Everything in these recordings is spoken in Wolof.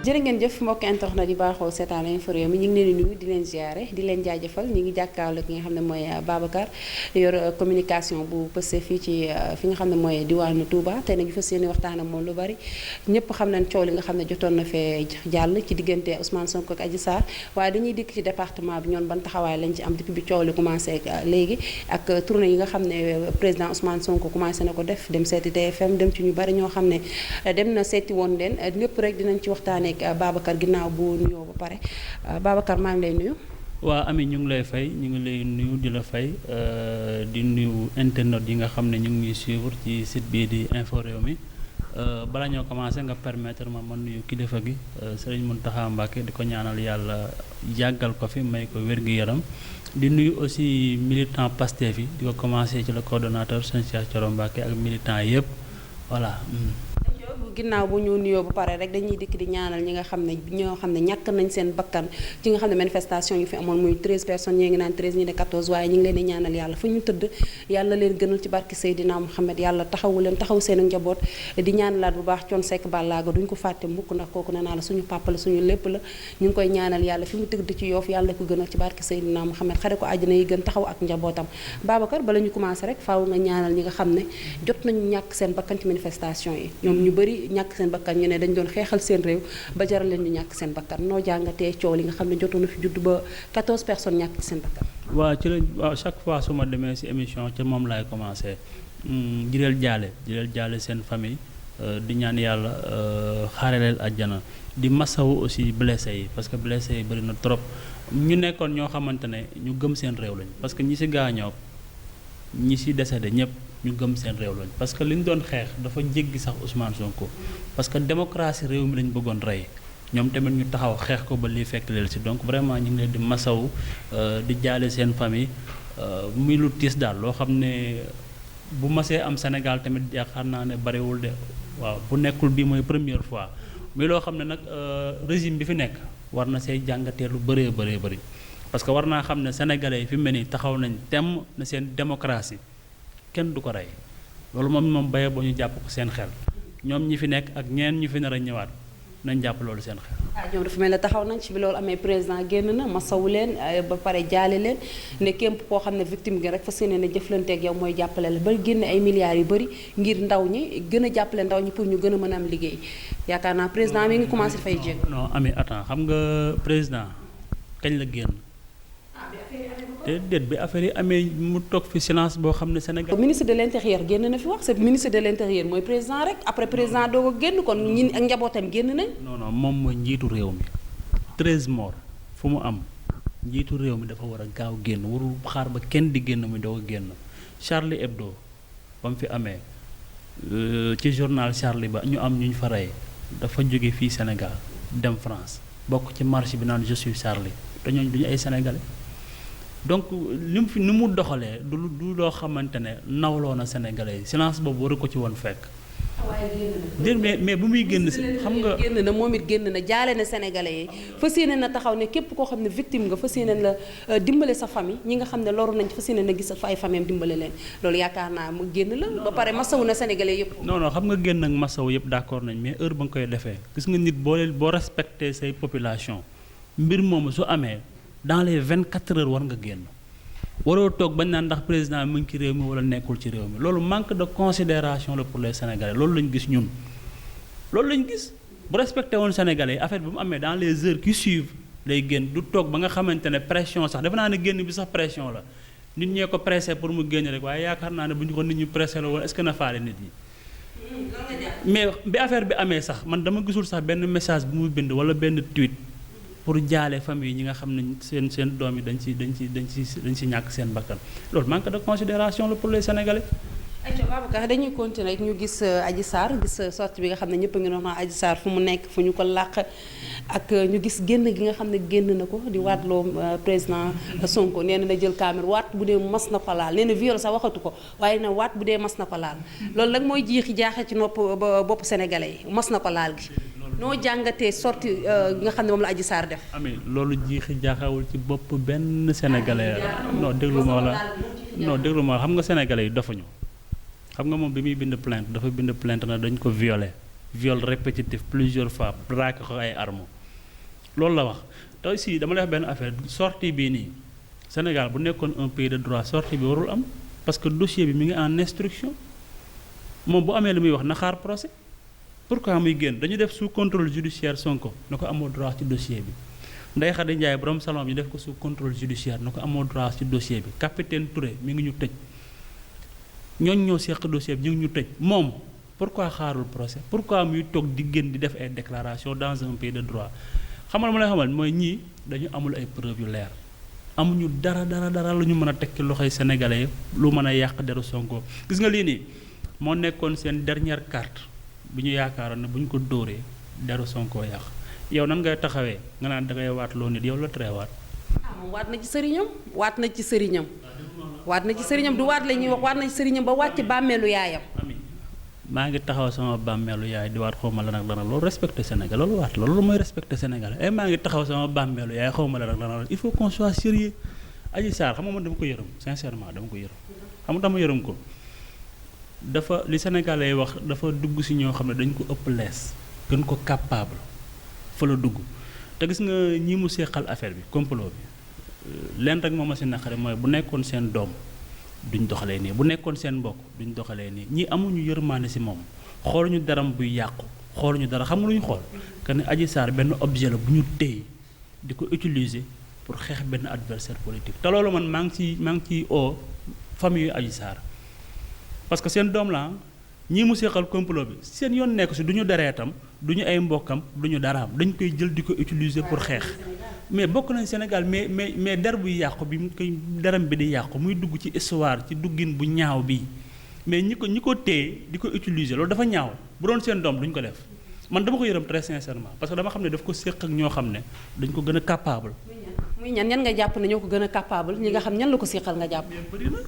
jërë ngeen jëf mbokk internet yi baaxoo seetaan Infos Rewmi ñu ngi leen di nuyu di leen ziare di leen jaajëfal ñu ngi jàkkaarloo ki nga xam ne mooy Babacar yor communication bu Pastef fii ci fi nga xam ne mooy diwaanu Touba tey nag ñu fas yéene waxtaan ak moom lu bari ñëpp xam nañ coow li nga xam ne jotoon na fee jàll ci diggante Ousmane Sonko ak Adji Sarr waaye dañuy dikk ci département bi ñoon ban taxawaay lañ ci am depuis bi coow li commencé léegi ak tournée yi nga xam ne président Ousmane Sonko commencé na ko def dem seeti TFM dem ci ñu bari ñoo xam ne dem na seeti woon leen lépp rek dinañ ci waxtaanee ak Babacar ginnaaw bu nuyoo ba pare Babacar maa ngi lay nuyu. waa Ami ñu ngi lay fay ñu ngi lay nuyu di la fay di nuyu internet yi nga xam ne ñu ngi suivre ci site bii di Infos Rewmi bala ñoo commencé nga permettre ma nuyu kilifa gi Serigne Mountakha Mbacké di ko ñaanal yàlla yàggal ko fi may ko wér-gu-yaram di nuyu aussi militant Pastef yi di ko commencé ci le coordonnateur Serigne Cheikh Thioro Mbacké ak militant yëpp voilà. ginnaaw bu ñu nuyoo ba pare rek dañuy dikk di ñaanal ñi nga xam ne ñoo xam ne ñàkk nañ seen bakkan ci nga xam ne manifestation yu fi amoon muy 13 personnes ñi ngi naan 13 ñi ne 14 waaye ñu ngi leen di ñaanal yàlla fu ñu tëdd yàlla leen gënal ci barke Seydina Muhammad yàlla taxawu leen taxaw seen njaboot di ñaanalaat bu baax Thione Seck Ballago duñ ko fàtte mukk ndax kooku nee naa la suñu papa la suñu lépp la ñu ngi koy ñaanal yàlla fi mu tëdd ci Yoff yàlla ko gënal ci barke Seydina Muhammad xare ko àjjana yi gën taxaw ak njabootam Babacar bala ñu commencé rek faaw nga ñaanal ñi nga xam ne jot nañu ñàkk seen bakkan ci manifestation yi ñoom ñu bëri ñàkk seen bakkan ñu ne dañ doon xeexal seen réew ba jaral leen ñu ñàkk seen bakkan noo jàngatee coow li nga xam ne jotoon na fi judd ba 14 personnes ñàkk ci seen bakkan. waaw ci la chaque fois su ma demee ci émission ci moom laay commencé di leen jaale seen famille di ñaan yàlla xaare leen àjjana di masawu aussi blessé yi parce que blessé yi bëri na trop ñu nekkoon ñoo xamante ne ñu gëm seen réew lañ parce que ñi ci gaañoo ñi ci décédé ñëpp. ñu gëm seen réew lañ parce que li ñu doon xeex dafa jéggi sax Ousmane Sonko parce que démocratie réew mi lañ bëggoon rey ñoom tamit ñu taxaw xeex ko ba lii fekk leen ci donc vraiment ñu ngi leen di masawu di jaale seen famille muy lu tiis daal loo xam ne bu masee am Sénégal tamit yaakaar naa ne bariwul de waaw bu nekkul bii mooy première fois muy loo xam ne nag régime bi fi nekk war na see jàngatee lu bëree bëri parce que war naa xam ne sénégalais yi fi mu ne nii taxaw nañ temm na seen démocratie kenn du ko rey loolu moom baye boo ñu jàpp ko seen xel ñoom ñi fi nekk ak ñeen ñu fi nar a ñëwaat nañ jàpp loolu seen xel. ñoom dafa mel ne taxaw nañ ci bi loolu amee président génn na masawu leen ba pare jaale leen ne képp koo xam ne victime gi rek fas yéene ne jëflanteeg yow mooy jàppale la ba génne ay milliards yu bëri ngir ndaw ñi gën a jàppale ndaw ñi pour ñu gën a mën a am liggéey yaakaar naa président mi ngi commencé fay jéeg. non Ami attends xam nga président kañ la génn. déet bi affaire yi amee mu toog fi silence boo xam ne Sénégal. ministre de l' intérieur génn na fi wax c'est ministre de l' intérieur mooy président rek après président doo ko génn kon ñi ak njabootam génn nañ. non moom mooy njiitu réew mi 13 morts fu mu am njiitu réew mi dafa war a gaaw génn warul xaar ba kenn di génn muy doo ko génn Charlie Hebdo ba mu fi amee ci journal Charlie ba ñu am ñu fa rey dafa jóge fii Sénégal dem France bokk ci marche bi naan je suis Charlie te ñooñu duñu ay sénégalais. donc ni mu doxalee du loo xamante ne nawloo na Sénégalais yi silence boobu waru ko ci woon fekk. mais bu muy génn si xam nga. génn na moom it génn na jaale na Sénégalais yi fas yéene na taxaw ne képp koo xam ne victime nga fas yéene la dimbale sa famille ñi nga xam ne loru nañ fas yéene na gis fa ay famille am dimbale leen loolu yaakaar naa mu génn la. ba pare masawu na Sénégalais yëpp. non xam nga génn ak masawu yëpp d'accord nañ mais heure ba nga koy defee gis nga nit boo respecté say population mbir moomu su amee. dans les 24 heures war nga génn waroo toog bañ naan ndax président mu ngi ci réew mi wala nekkul ci réew mi loolu manque de considération la pour les sénégalais loolu lañ gis ñun. loolu lañ gis bu respecté woon sénégalais affaire bi mu amee dans les heures qui suivent lay génn du toog ba nga xamante ne pression sax defe naa ne génn bi sax pression la nit ñee ko pressé pour mu génn rek waaye yaakaar naa ne bu ñu ko nit ñu pressé la woon est-ce que na faale nit yi. mais bi affaire bi amee sax man dama gisul sax benn message bu mu bind wala benn tweet. pour jaale famille ñi nga xam ne seen doom yi dañ ci ñàkk seen bakkan loolu manque de considération la pour les Sénégalais. ayca Babacar dañuy continuer rek ñu gis Adji Sarr gis sortie bi nga xam ne ñëpp a ngi doon wax Adji Sarr fu mu nekk fu ñu ko làq ak ñu gis génn gi nga xam ne génn na ko di waatloo président Sonko nee na jël caméra waat bu dee mas na ko laal nee na viol sax waxatu ko waaye na waat bu dee mas na ko laal loolu nag mooy jiixi jaaxe ci bopp sénégalais yi mas na ko laal gi. noo jàngatee sorti nga xam ne moom la Adji Sarr def. Ami loolu jiixi jaaxawul ci bopp benn sénégalais non déglu ma xam nga sénégalais yi dofuñu xam nga moom bi muy bind plainte dafa bind plainte na dañ ko violé viol répétitif plusieurs fois braqué ko ay armes loolu la wax te aussi dama lay wax benn affaire sortie bii nii Sénégal bu nekkoon un pays de droit sortie bi warul am parce que dossier bi mi ngi en instruction moom bu amee lu muy wax na xaar procès pourquoi muy génn dañu def sous contrôle judiciaire Sonko na ko amoo droit ci dossier bi Ndeye Khady Ndiaye borom salon bi ñu def ko sous contrôle judiciaire na ko amoo droit ci dossier bi capitaine Touré mi ngi ñu tëj ñooñ ñoo seq dossier bi ñu ngi ñu tëj moom pourquoi xaarul procès pourquoi muy toog di génn di def ay déclaration dans un pays de droit xamal ma lay xamal mooy ñii dañu amul ay preuves yu leer amuñu dara lu ñu mën a teg ci loxoy sénégalais yi lu mën a yàq deru Sonko gis nga lii nii moo nekkoon seen dernière carte bu ñu yaakaaroon ne bu ñu ko dóoree deru Sonko yàq yow nan ngay taxawee nga naan dangay waat loo nit yow la tere waat. moom waat na ci sëriñam waat na ci sëriñam du waat la ñuy wax waat na ci sëriñam ba wàcc bàmmeelu yaayam. maa ngi taxaw sama bàmmeelu yaay di waat xawma la nag dana loolu respecté Sénégal loolu waat la loolu mooy respecté Sénégal maa ngi taxaw sama bàmmeelu yaay xawma la nag dana il faut qu'on soit sérieux Adji Sarr xam nga man dama ko yërëm sincèrement dama ko yërëm xam nga dama yërëm ko dafa li Sénégalais wax dafa dugg si ñoo xam ne dañ ko ëpp lees gën ko capable fa la dugg te gis nga ñi mu seqal affaire bi complot bi leen rek moom ma si naqari mooy bu nekkoon seen doom duñ doxalee nii bu nekkoon seen mbokk duñ doxalee nii ñi amuñu yërmaande si moom xooluñu daram buy yàqu xooluñu dara xam nga lu ñu xool que ne Adji Sarr benn objet la bu ñu téye di ko utiliser pour xeex benn adversaire politique te loolu man maa ngi ciy oo famille yu Adji Sarr parce que seen doom la ñii mu seqal complot bi seen yoon nekk si du ñu dereetam du ñu ay mbokkam du ñu daraam dañ koy jël di ko utiliser pour xeex mais bokk nañ Sénégal mais der buy yàqu bi mu koy deram bi di yàqu muy dugg ci histoire ci duggin bu ñaaw bi mais ñi ko téye di ko utiliser loolu dafa ñaaw bu doon seen doom duñ ko def man dama ko yërëm très sincèrement parce que dama xam ne daf ko séq ak ñoo xam ne dañ ko gën a capable. muy ñan nga jàpp ne ñoo ko gën a capable ñi nga xam ñan la ko séqal nga jàpp. bëri na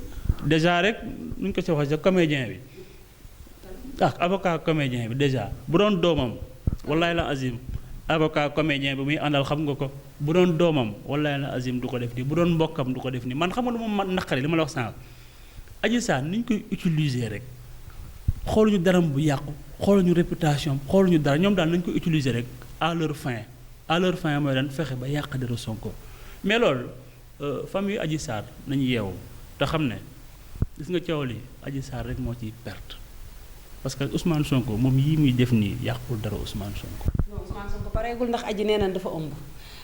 déjà rek nuñ ko si waxee sa comédien bi avocat comédien bi déjà bu doon doomam wallaay la azim avocat comédien bi muy àndal xam nga ko bu doon doomam wallaay la azim du ko def nii bu doon mbokkam du ko def nii man xam nga lu ma naqari li ma la wax sànq Adji Sarr ni ñu koy utiliser rek xooluñu daram bu yàqu xooluñu réputation xooluñu dara ñoom daal nañu koy utiliser rek à leur fin mooy lan fexe ba yàq deru Sonko mais loolu famille Adji Sarr nañu yeewu te xam ne gis nga coow li Adji Sarr rek moo ciy perte parce que Ousmane Sonko moom yii muy def nii yàqul dara Ousmane Sonko. non Ousmane Sonko pareegul ndax Adji nee na dafa ëmb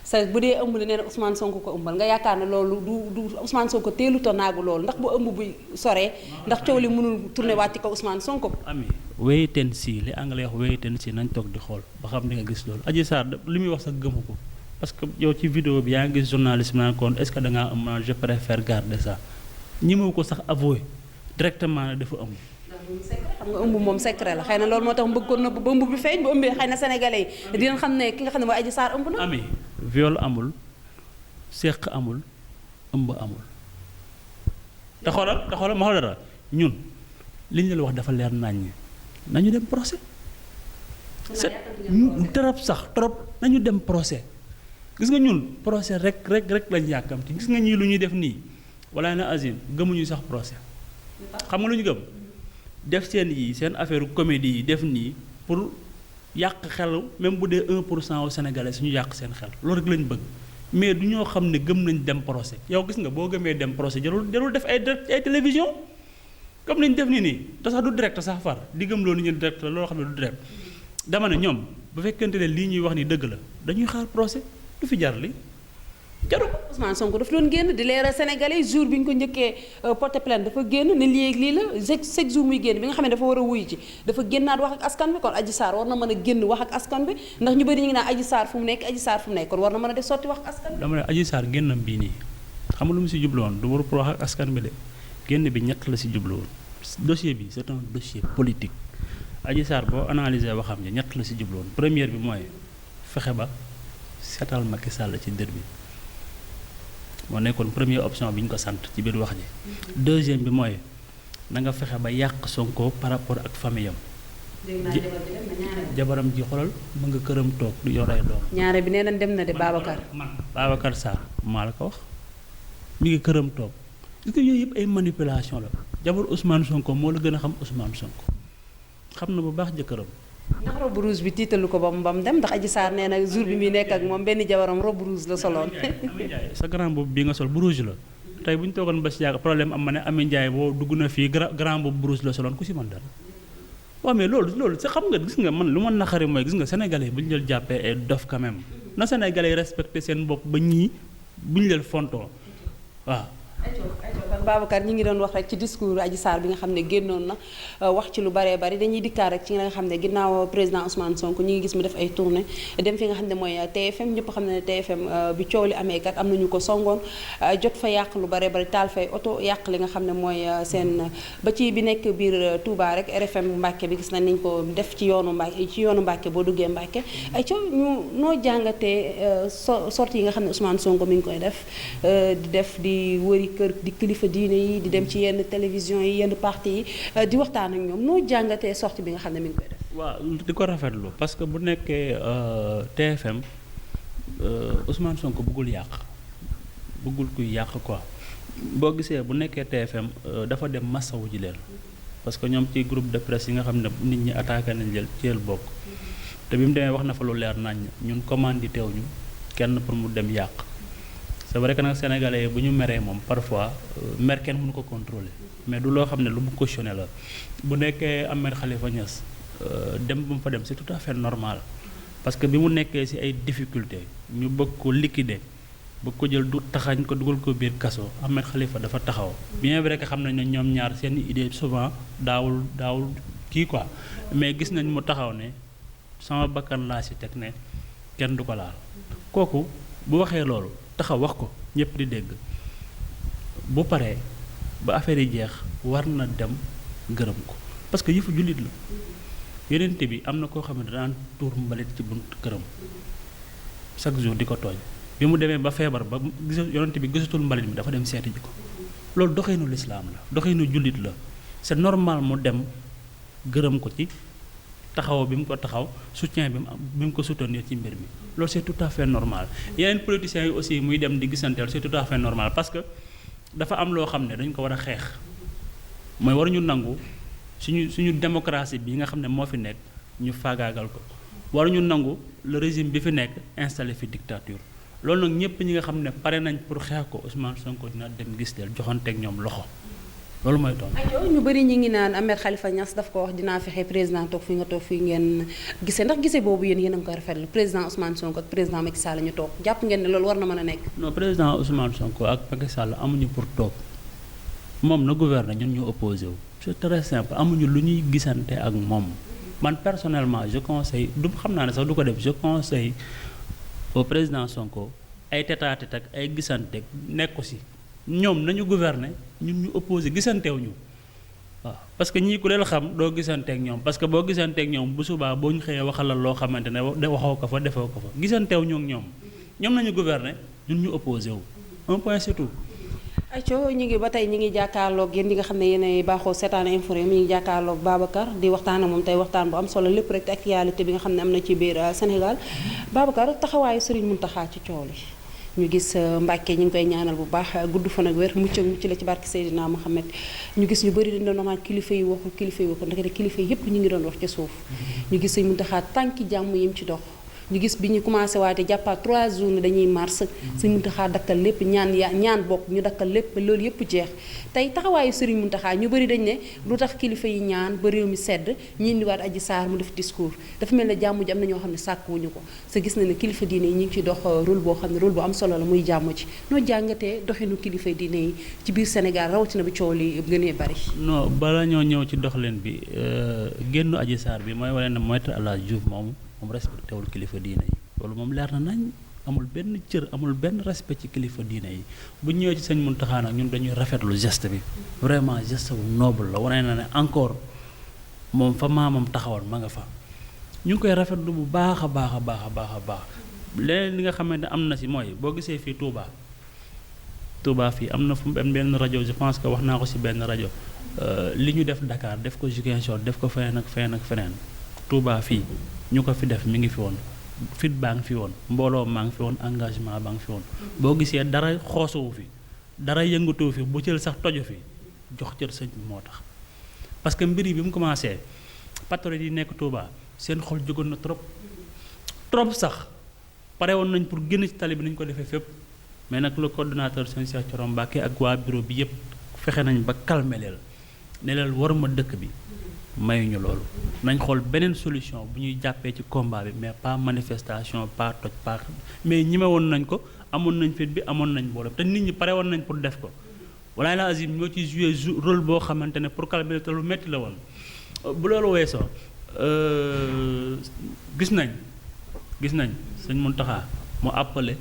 sa bu dee ëmb li nee na Ousmane Sonko ko ëmbal nga yaakaar ne loolu du Ousmane Sonko teeluta naagu loolu ndax bu ëmb bu soree ndax coow li mënul tourné waat ci ko Ousmane Sonko. ami wait and see li anglais wax wait and see nañ toog di xool ba xam di nga gis loolu Adji Sarr li muy wax sax gëmu ko parce que yow ci vidéo bi yaa ngi gis journaliste naan kon est-ce que da ngaa am je préfère garder ça ñi ma ko sax avoué directement ne dafa ëmb. xam nga ëmb moom secret la xëy na loolu moo tax mu bëgg ko nëbb ba ëmb bi feeñ bu ëmbee xëy na sénégalais yi dinañ xam ne ki nga xam ne mooy Adji Sarr ëmb na. ami viol amul seq amul ëmb amul te xoolal ma xool dara ñun li ñu la wax dafa leer naññ nañu dem procès. trop nañu dem procès gis nga ñun procès rek lañ yàkkamti gis nga ñii lu ñuy def nii wala na azim gëmuñu sax procès xam nga lu ñu gëm. def seen affaire comédie yi def nii pour yàq xel même bu dee 1% au Sénégalais suñu yàq seen xel loolu rek lañ bëgg mais du ñoo xam ne gëm nañ dem procès yow gis nga boo gëmee dem procès jarul def ay télévision comme nañ def nii te sax du direct sax far di gëm loolu ñu direct la loo xam ne du direct dama ne ñoom bu fekkente ne lii ñuy wax ni dëgg la dañuy xaar procès du fi jar li jaru ko. Ousmane Sonko dafa doon génn di leeral Sénégalais jour bi ñu ko njëkkee porté plainte dafa génn ne lii la chaque jour muy génn bi nga xam ne dafa war a wuyu ci dafa génnaat wax ak askan bi kon Adji Sarr war na mën a génn wax ak askan bi ndax ñu bëri ñu ngi naan Adji Sarr fu mu nekk kon war na mën a def sotti wax ak askan bi. dama ne Adji Sarr génnam bii nii xam nga lu mu si jubluwoon du war pour wax ak askan bi de génn bi ñett la si jubluwoon dossier bi c'est un dossier politique Adji Sarr boo analyser waxam ne ñett la si jubluwoon première bi mooy fexe ba seetal Macky Sall ci dër bi moo nekkoon première option bi ñu ko sant ci biir wax ji deuxième bi mooy na nga fexe ba yàq Sonko par rapport ak famille am jabaram ji xolal mu nga këram toog du yor ay doom ñaare bi nee na dem na de Babacar Sarr maa la ko wax mi ngi këram toog gis nga yooyu yëpp ay manipulation la jabar Ousmane Sonko moo la gën a xam Ousmane Sonko xam na bu baax jëkkëram ndax robe rouge bi tiitalu ko ba mu dem ndax Adji Sarr nee na jour bi muy nekk ak moom benn jabaram robe rouge la soloon. Amy Ndiaye sa grand boobu bii nga sol bu rouge la tey bu ñu toogoon ba si yàgg problème am ma ne Amy Ndiaye boo dugg na fii grand boobu bu rouge la soloon ku si man dara. waaw mais loolu sa xam nga gis nga man lu ma naqari mooy gis nga sénégalais bu ñu leen jàppee ay dof quand même na sénégalais yi respecté seen bopp ba ñii bu ñu leen fontoo waaw. kon Babacar ñi ngi doon wax rek ci discours Adji Sarr bi nga xam ne génnoon na wax ci lu baree bari dañuy dikkaat rek ci nga xam ne ginnaaw président Ousmane Sonko ñi ngi gis mu def ay tournée dem fi nga xam ne mooy TFM ñëpp xam ne TFM bi coow li amee kat am nañu ko songoon jot fa yàq lu baree bari taal fay oto yàq li nga xam ne mooy seen ba ci bi nekk biir Touba rek RFM Mbàkke bi gis nañ niñ ko def ci yoonu Mbàkke boo duggee Mbàkke ay coow ñu noo jàngatee sortie yi nga xam ne Ousmane Sonko mi ngi koy def di wëri kër di kilifa diine yi di dem ci yenn télévision yi yenn parti yi di waxtaan ak ñoom noo jàngatee sortie bi nga xam ne mi ngi koy def. waaw di ko rafetlu parce que bu nekkee TFM Ousmane Sonko bëggul yàq bëggul kuy yàq quoi boo gisee bu nekkee TFM dafa dem massawu ji leen parce que ñoom ci groupe de presse yi nga xam ne nit ñi attaqué nañ leen ci bokk te bi mu demee wax na fa lu leer nañ ñun commandité wuñu kenn pour mu dem yàq. c'est vrai que nag sénégalais yi bu ñu meree moom parfois mer kenn mënu ko contrôler mais du loo xam ne lu mu cautionné la bu nekkee Ahmed Khalifa Niass dem bu mu fa dem c'est tout à fait normal parce que bi mu nekkee ci ay difficultés ñu bëgg ko liquider bëgg ko jël du taxañ ko dugal ko biir kaso Ahmed Khalifa dafa taxaw bien vrai que xam nañ ne ñoom ñaar seen idée souvent daawul kii quoi mais gis nañ mu taxaw ne sama bakkan laa ci teg ne kenn du ko laal kooku bu waxee loolu taxaw wax ko ñëpp di dégg bu paree ba affaire yi jeex war na dem gërëm ko parce que yëfu jullit la yonente bi am na koo xam ne daan tuur mbalit ci bunt këram chaque jour di ko tooñ bi mu demee ba feebar ba yonente bi gisatul mbalit mi dafa dem seeti ji ko loolu doxeenu lislaam la doxeenu jullit la c'est normal mu dem gërëm ko ci taxaw bi mu ko taxaw soutien bi mu ko soutenir ci mbir mi loolu c'est tout à fait normal yeneen politiciens yi aussi muy dem di gisanteel c'est tout à fait normal parce que dafa am loo xam ne dañ ko war a xeex mooy waruñu nangu suñu démocratie bi nga xam ne moo fi nekk ñu faagaagal ko waruñu nangu le régime bi fi nekk installé fi dictature loolu nag ñëpp ñi nga xam ne pare nañ pour xeex ko Ousmane Sonko dina dem gis leen joxanteeg ñoom loxo loolu mooy doon. ñu bëri ñi ngi naan Ahmed Khalifa Niass daf ko wax dinaa fexe président toog fii nga toog fii ngeen gisee ndax gisee boobu yéen a ngi koy rafetlu président Ousmane Sonko ak président Macky Sall ñu toog jàpp ngeen ne loolu war na mën a nekk. non président Ousmane Sonko ak Macky Sall amuñu pour toog moom na gouverner ñun ñu opposé wu. c'est très simple amuñu lu ñuy gisante ak moom man personnellement je conseille du xam naa ne sax du ko def je conseille au président Sonko ay tête-à-tête ak ay gisante nekk ko si. ñoom nañu gouverner ñun ñu opposé gisantewuñu waaw parce que ñii ku leen xam doo gisanteeg ñoom parce que boo gisanteeg ñoom bu subaa boo ñu xëyee waxalal loo xamante ne waxoo ko fa defoo ko fa gisantewuñu ak ñoom nañu gouverner ñun ñu opposé wu un point c'est tout. Aïcho ñu ngi ba tey ñu ngi jàkkaarloog yéen ñi nga xam ne yéenay baaxoo seetaan info mi ñu ngi jàkkaarloog Babacar di waxtaan ak moom tey waxtaan bu am solo lépp rek actualité bi nga xam ne am na ci biir Sénégal Babacar taxawaayu Serigne Mountakha ci coow li ñu gis Mbàkke ñu ngi koy ñaanal bu baax gudd fan ak wér mucc ak mucc la ci barke Seydina Mohamed ñu gis ñu bëri dañu doon wax kilifa yi waxul kilifa yi waxul ndekete kilifa yi yëpp ñu ngi doon wax ci suuf ñu gis Sëñ Muntaxa tànki jàmm yim ci dox ñu gis bi ñu commencé waate jàppaat 3 jours ne dañuy mars Sëñ Muntaxa dakkal lépp ñaan bokk ñu dakkal lépp loolu yëpp jeex tey taxawaayu Sëriñ Muntaxa ñu bëri dañ ne lu tax kilifa yi ñaan ba réew mi sedd ñi indiwaat Adji Sarr mu def discours dafa mel ne jàmm ji am na ñoo xam ne sàkkuwuñu ko sa gis na ne kilifa diine yi ñu ngi ci dox rôle boo xam ne rôle bu am solo la muy jàmm ci noo jàngatee doxinu kilifa diine yi ci biir Sénégal rawatina bi coow li gënee bari. non bala ñoo ñëw ci doxalin bi génnu Adji Sarr bi mooy wane ne Maître El Hadji Diouf moom respecté wul kilifa diine yi loolu moom leer na nañ amul benn cër amul benn respect ci kilifa diine yi bu ñëwee ci Sëñ Muntaxa nag ñun dañuy rafetlu geste bi vraiment geste bu noble la wane na ne encore moom fa maamam taxawoon ma nga fa ñu ngi koy rafetlu bu baax a baax a baax a baax a baax leneen li nga xamante ne am na si mooy boo gisee fii Touba fii am na fu benn rajo je pense que wax naa ko si benn rajo li ñu def Dakar def ko Ziguinchor def ko feneen ak feneen ak feneen Touba fii ñu ko fi def mi ngi fi woon fit baa ngi fi woon mbooloo maa ngi fi woon engagement baa ngi fi woon boo gisee dara xoosuwu fi dara yëngatuwu fi bu jël sax tojo fi jox cër sëñ bi moo tax parce que mbir yi bi mu commencé patriote yi nekk Touba seen xol jógoon na trop sax pare woon nañ pour génn ci tali bi nañ ko defee fépp mais nag le coordonnateur sëñ Cheikh Thioro Mbacké ak waa bureau bi yëpp fexe nañ ba calmer leen ne leen waruma dëkk bi mayuñu loolu nañ xool beneen solution bu ñuy jàppee ci combat bi mais pas manifestation pas toj pas mais ñime woon nañ ko amoon nañ fit bi amoon nañ boole te nit ñi pare woon nañ pour def ko walaay la azim ñoo ci joué rôle boo xamante ne pour calmer te lu metti la woon bu loolu weesoo gis nañ sëñ Mountakha mu appelé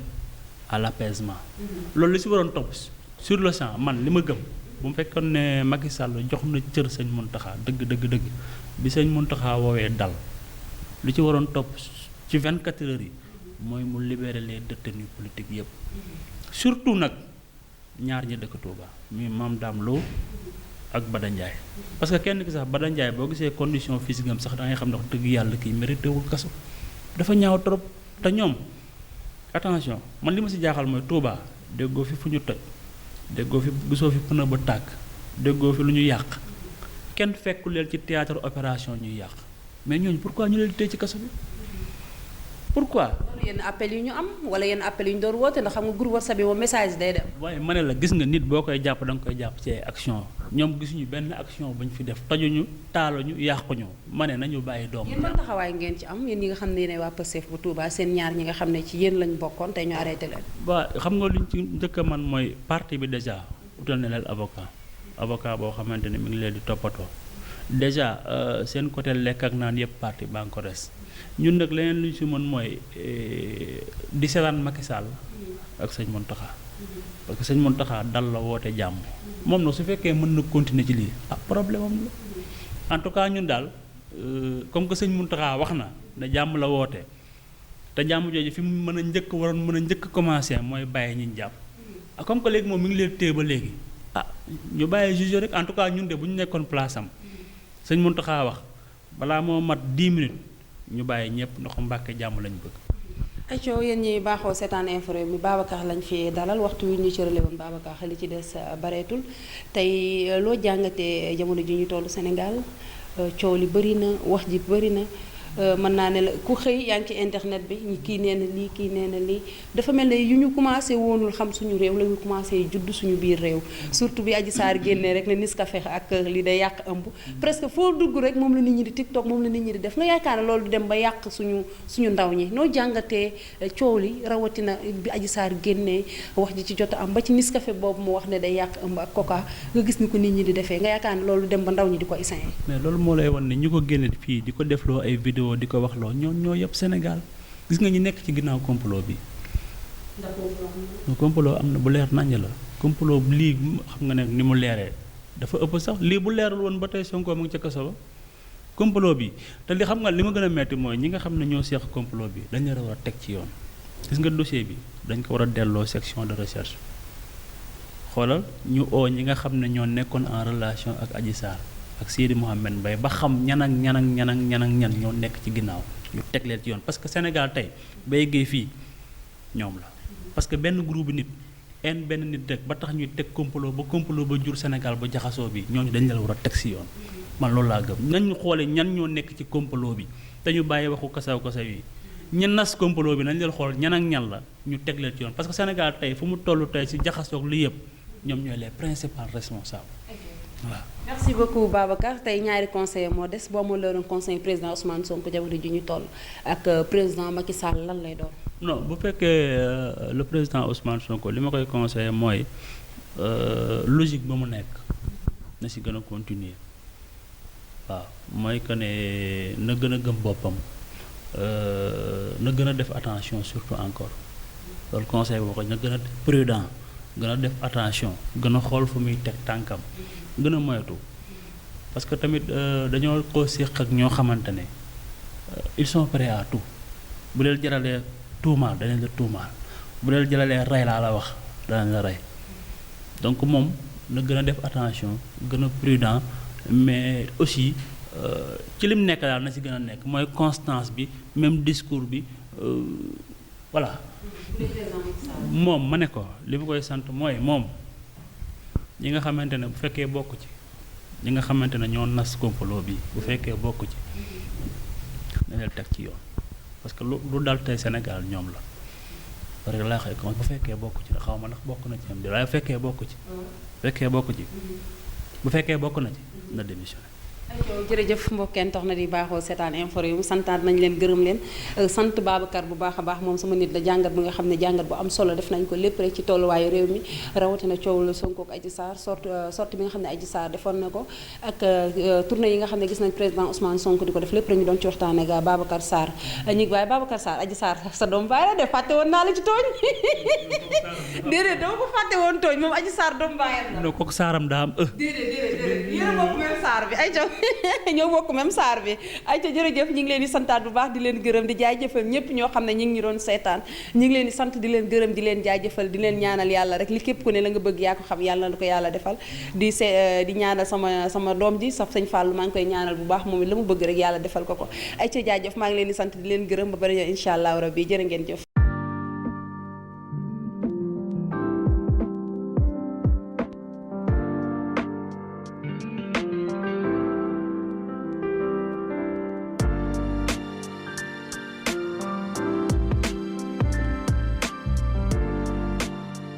à l'apaisement loolu li si waroon topp sur le champ man li ma gëm bu mu fekkoon ne Macky Sall jox na cër sëñ Mountakha dëgg bi sëñ Mountakha woowee dal li ci waroon topp ci 24 heures yi mooy mu libérer les détenus politiques yëpp surtout nag ñaar ñi dëkk Touba muy Mame Dame Lo ak Bada Ndiaye parce que kenn ki sax Bada Ndiaye boo gisee condition physique am sax da ngay xam ne wax dëgg yàlla kii mérité wul kaso dafa ñaaw trop te ñoom attention man li ma si jaaxal mooy Touba déggoo fi fu ñu toj déggoo fi gisoo fi pneu ba tàkk déggoo fi lu ñu yàq kenn fekku leen ci théâtre opération ñuy yàq mais ñooñu pourquoi ñu leen di téye ci kaso bi pourquoi. yenn appel yu ñu am wala yenn appel yu ñu doon woote ndax xam nga groupe WhatsApp bi moom message day dem. waaye ma ne la gis nga nit boo koy jàpp da nga koy jàpp ci ay action ñoom gisuñu benn action bu ñu fi def tojuñu taaluñu yàquñu ma ne nañu bàyyi doomu. yéen ban taxawaay ngeen ci am yéen ñi nga xam ne yéenay waa Pastef bu Touba seen ñaar ñi nga xam ne ci yéen lañ bokkoon tey ñu arrêté leen. waaw xam nga luñ ci njëkk a man mooy parti bi déjà utal na leen avocat boo xamante ne mi ngi leen di toppatoo déjà seen côté lekk ak naan yëpp parti baa ngi ko des ñun nag leneen lu ñu si mën mooy di seetaan Macky Sall ak sëñ Mountakha parce que sëñ Mountakha dal la woote jàmm moom nag su fekkee mën na continuer ci lii problème am la en tout cas ñun daal comme que sëñ Mountakha wax na ne jàmm la woote te jàmm jooju fi mu mën a njëkk commencé mooy bàyyi ñi jàpp comme que léegi moom mi ngi leen téye ba léegi ñu bàyyi juge rek en tout cas ñun de bu ñu nekkoon place am sëñ Mountakha wax balaa moo mat 10 minutes ñu bàyyi ñëpp na ko Mbàkke jàmm lañ bëgg. ayco yéen ñi baaxoo seetaan info mi Babacar lañ fi dalal waxtu wi ñu cërale woon Babacar li ci des bareetul tey loo jàngatee jamono ji ñu tollu Sénégal coow li bëri na wax ji bëri na mën naa ne la ku xëy yaa ngi ci internet bi kii nee na lii kii nee na lii dafa mel ne yu ñu commencé woonul xam suñu réew la ñu commencé judd suñu biir réew surtout bi Adji Sarr génnee rek ne Nescafé ak li day yàq ëmb presque foo dugg rek moom la nit ñi di TikTok moom la nit ñi di def nga yaakaar ne loolu dem ba yàq suñu ndaw ñi noo jàngatee coow li rawatina bi Adji Sarr génnee wax ji ci jot am ba ci Nescafé boobu mu wax ne day yàq ëmb ak Coca nga gis ni ko nit ñi di defee nga yaakaar ne loolu dem ba ndaw ñi di ko isin mais loolu moo lay wan ne ñu ko génne fii di ko defloo ay vidéo di ko wax loo ñoo yëpp Sénégal gis nga ñu nekk ci ginnaaw complot bi complot am na bu leer naññ la complot lii xam nga ne ni mu leeree dafa ëpp sax lii bu leerul woon ba tey Sonko mu ngi ca kaso ba complot bi te li xam nga li ma gën a metti mooy ñi nga xam ne ñoo seex complot bi dañ leen war a teg ci yoon gis nga dossier bi dañ ko war a delloo section de recherche xoolal ñu oo ñi nga xam ne ñoo nekkoon en relation ak Adji Sarr ak Sidi Mohamed Mbaye ba xam ñan ñoo nekk ci ginnaaw ñu teg leen ci yoon parce que Sénégal tey ba yeggee fii ñoom la parce que benn groupe nit benn nit rek ba tax ñuy teg complot ba jur Sénégal ba jaxasoo bi ñooñu dañ la war a teg si yoon man loolu laa gëm nañu xoole ñan ñoo nekk ci complot bi te ñu bàyyi waxu kasaw yi ña nas complot bi nañ leen xool ñan la ñu teg leen ci yoon parce que Sénégal tey fu mu toll tey si jaxasoog li yëpp ñoom ñooy les principaux responsables waaw. merci beaucoup Babacar tey ñaari conseiller moo des boo ma doon conseil président Ousmane Sonko jamono ji ñu toll ak président Macky Sall lan lay doon. non bu fekkee le président Ousmane Sonko li ma koy conseiller mooy logique ba mu nekk na si gën a continuer waaw mooy que ne na gën a gëm boppam na gën a def attention surtout encore loolu conseil boo ko na gën a prudent gën a def attention gën a xool fu muy teg tànkam. gën a moytu parce que tamit dañoo ko séq ak ñoo xamante ne ils sont prêts à tout bu leen jaralee tuumaal danañ la tuumaal bu leen jaralee rey laa la wax danañ la rey donc moom na gën a def attention gën a prudent mais aussi ci lim nekk daal na ci gën a nekk mooy constance bi même discours bi voilà moom ma ne ko li ma koy sant mooy moom ñi nga xamante ne bu fekkee bokk ci ñi nga xamante ne ñoo nas complot bi bu fekkee bokk ci dañ leen teg ci yoon parce que lu dal tey Sénégal ñoom la parce que laa xëy commencé bu fekkee bokk ci la xaw ma ndax bokk na ci am di waaye bu fekkee bokk ci bu fekkee bokk na ci na démissionné. jërëjëf mbokkeen tax na di baaxoo seetaan info yi mu santaat nañ leen gërëm leen sant Babacar bu baax a baax moom sama nit la jàngat bi nga xam ne jàngat bu am solo def nañ ko lépp rek ci tolluwaayu réew mi rawatina coow la Sonko ak Adji Sarr sortie bi nga xam ne Adji Sarr defoon na ko ak tournée yi nga xam ne gis nañ président Ousmane Sonko di ko def lépp rek ñu doon ci waxtaane ga Babacar Sarr waaye Babacar Sarr Adji Sarr sa doom baay la def fàtte woon naa la ci tooñ déedéet dama ko fàtte woon tooñ moom Adji Sarr doom baayam la kooku saaram daa am déedéet yéen a bokk même saar bi ay ñoo bokk même saar bi ay ca jërëjëf ñi ngi leen di santaat bu baax di leen gërëm di jaajëfal ñëpp ñoo xam ne ñi ngi ñu doon seetaan ñi ngi leen di sant di leen gërëm di leen jaajëfal di leen ñaanal yàlla rek li képp ku ne la nga bëgg yaa ko xam yàlla na ko yàlla defal di ñaanal sama doom ji sax sëñ Fallou maa ngi koy ñaanal bu baax moom it la mu bëgg rek yàlla defal ko ay ca jaajëf maa ngi leen di sant di leen gërëm ba bari incha allah rabbi jërë ngeen jëf